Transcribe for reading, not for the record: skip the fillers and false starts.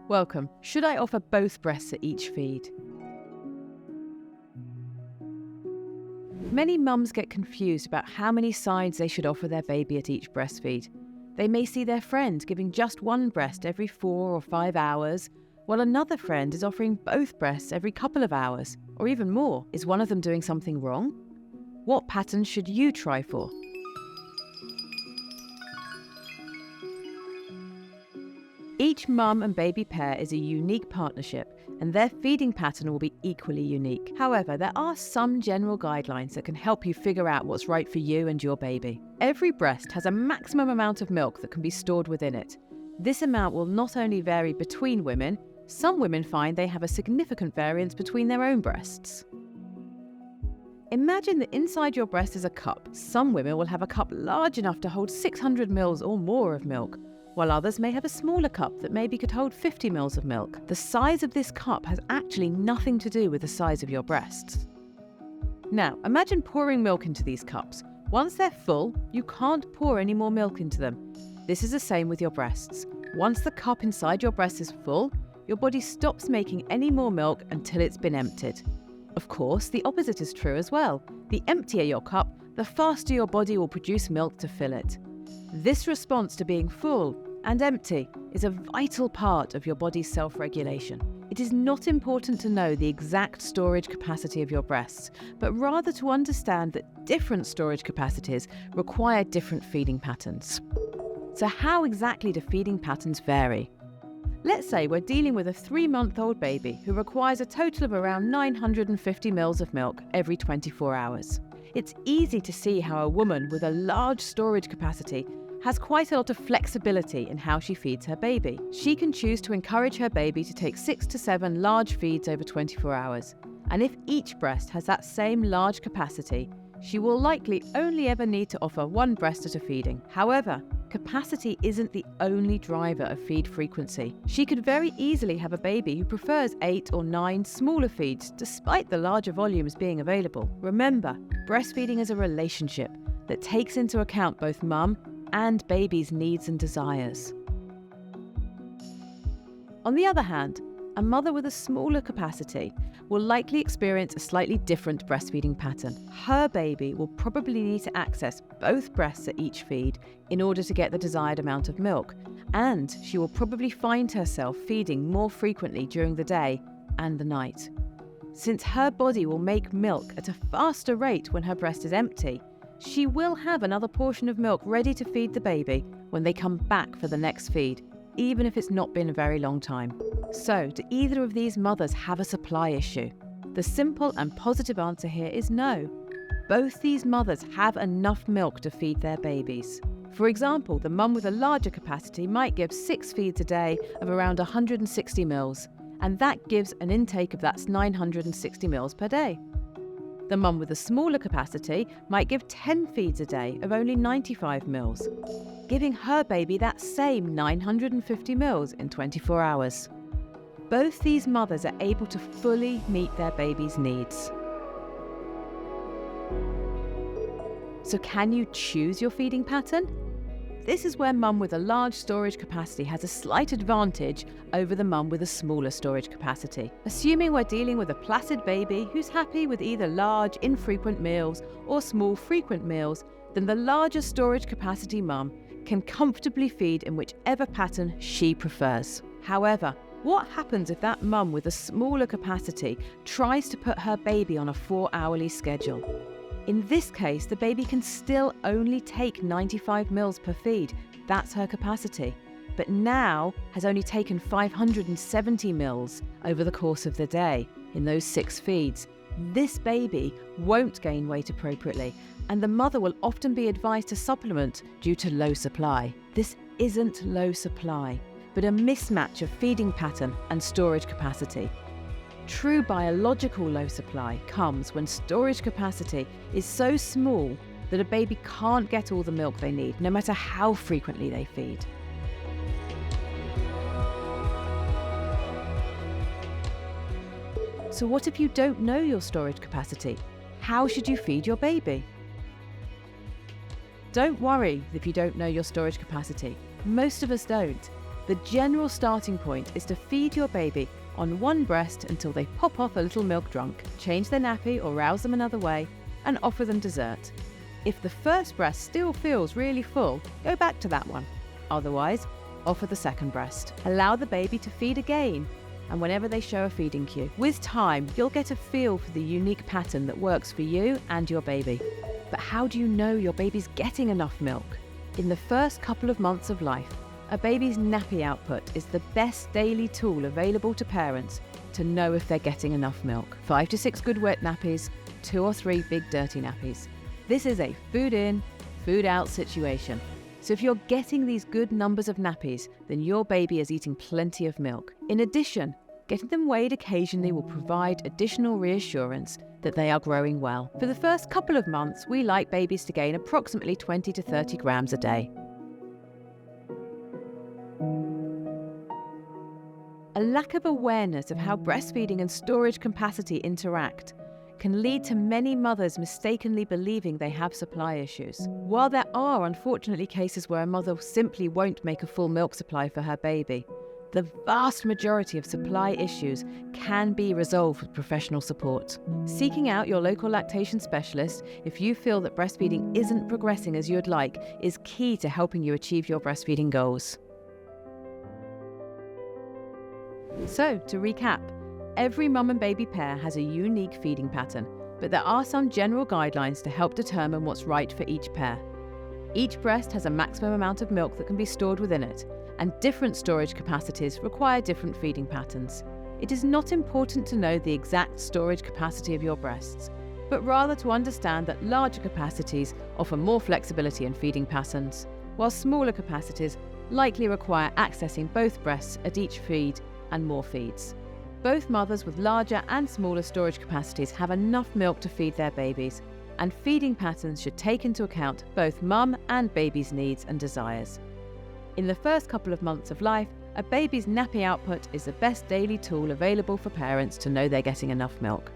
Welcome. Should I offer both breasts at each feed? Many mums get confused about how many sides they should offer their baby at each breastfeed. They may see their friend giving just one breast every 4 or 5 hours, while another friend is offering both breasts every couple of hours, or even more. Is one of them doing something wrong? What pattern should you try for? Each mum and baby pair is a unique partnership, and their feeding pattern will be equally unique. However, there are some general guidelines that can help you figure out what's right for you and your baby. Every breast has a maximum amount of milk that can be stored within it. This amount will not only vary between women, some women find they have a significant variance between their own breasts. Imagine that inside your breast is a cup. Some women will have a cup large enough to hold 600 ml or more of milk, while others may have a smaller cup that maybe could hold 50 ml of milk. The size of this cup has actually nothing to do with the size of your breasts. Now, imagine pouring milk into these cups. Once they're full, you can't pour any more milk into them. This is the same with your breasts. Once the cup inside your breast is full, your body stops making any more milk until it's been emptied. Of course, the opposite is true as well. The emptier your cup, the faster your body will produce milk to fill it. This response to being full and empty is a vital part of your body's self-regulation. It is not important to know the exact storage capacity of your breasts, but rather to understand that different storage capacities require different feeding patterns. So how exactly do feeding patterns vary? Let's say we're dealing with a 3-month-old baby who requires a total of around 950 ml of milk every 24 hours. It's easy to see how a woman with a large storage capacity has quite a lot of flexibility in how she feeds her baby. She can choose to encourage her baby to take 6 to 7 large feeds over 24 hours. And if each breast has that same large capacity, she will likely only ever need to offer one breast at a feeding. However, capacity isn't the only driver of feed frequency. She could very easily have a baby who prefers 8 or 9 smaller feeds despite the larger volumes being available. Remember, breastfeeding is a relationship that takes into account both mum and baby's needs and desires. On the other hand, a mother with a smaller capacity will likely experience a slightly different breastfeeding pattern. Her baby will probably need to access both breasts at each feed in order to get the desired amount of milk, and she will probably find herself feeding more frequently during the day and the night. Since her body will make milk at a faster rate when her breast is empty, she will have another portion of milk ready to feed the baby when they come back for the next feed, even if it's not been a very long time. So, do either of these mothers have a supply issue? The simple and positive answer here is no. Both these mothers have enough milk to feed their babies. For example, the mum with a larger capacity might give 6 feeds a day of around 160 ml, and that gives an intake of that's 960 ml per day. The mum with a smaller capacity might give 10 feeds a day of only 95 ml, giving her baby that same 950 ml in 24 hours. Both these mothers are able to fully meet their baby's needs. So can you choose your feeding pattern? This is where mum with a large storage capacity has a slight advantage over the mum with a smaller storage capacity. Assuming we're dealing with a placid baby who's happy with either large, infrequent meals or small, frequent meals, then the larger storage capacity mum can comfortably feed in whichever pattern she prefers. However, what happens if that mum with a smaller capacity tries to put her baby on a 4-hourly schedule? In this case, the baby can still only take 95 ml per feed. That's her capacity. But now has only taken 570 ml over the course of the day in those 6 feeds. This baby won't gain weight appropriately, and the mother will often be advised to supplement due to low supply. This isn't low supply, but a mismatch of feeding pattern and storage capacity. True biological low supply comes when storage capacity is so small that a baby can't get all the milk they need, no matter how frequently they feed. So what if you don't know your storage capacity? How should you feed your baby? Don't worry if you don't know your storage capacity. Most of us don't. The general starting point is to feed your baby on one breast until they pop off a little milk drunk, change their nappy or rouse them another way, and offer them dessert. If the first breast still feels really full, go back to that one. Otherwise, offer the second breast. Allow the baby to feed again, and whenever they show a feeding cue. With time, you'll get a feel for the unique pattern that works for you and your baby. But how do you know your baby's getting enough milk? In the first couple of months of life, a baby's nappy output is the best daily tool available to parents to know if they're getting enough milk. 5 to 6 good wet nappies, 2 or 3 big dirty nappies. This is a food in, food out situation. So if you're getting these good numbers of nappies, then your baby is eating plenty of milk. In addition, getting them weighed occasionally will provide additional reassurance that they are growing well. For the first couple of months, we like babies to gain approximately 20 to 30 grams a day. A lack of awareness of how breastfeeding and storage capacity interact can lead to many mothers mistakenly believing they have supply issues. While there are unfortunately cases where a mother simply won't make a full milk supply for her baby, the vast majority of supply issues can be resolved with professional support. Seeking out your local lactation specialist if you feel that breastfeeding isn't progressing as you'd like is key to helping you achieve your breastfeeding goals. So, to recap, every mum and baby pair has a unique feeding pattern, but there are some general guidelines to help determine what's right for each pair. Each breast has a maximum amount of milk that can be stored within it, and different storage capacities require different feeding patterns. It is not important to know the exact storage capacity of your breasts, but rather to understand that larger capacities offer more flexibility in feeding patterns, while smaller capacities likely require accessing both breasts at each feed and more feeds. Both mothers with larger and smaller storage capacities have enough milk to feed their babies, and feeding patterns should take into account both mum and baby's needs and desires. In the first couple of months of life, a baby's nappy output is the best daily tool available for parents to know they're getting enough milk.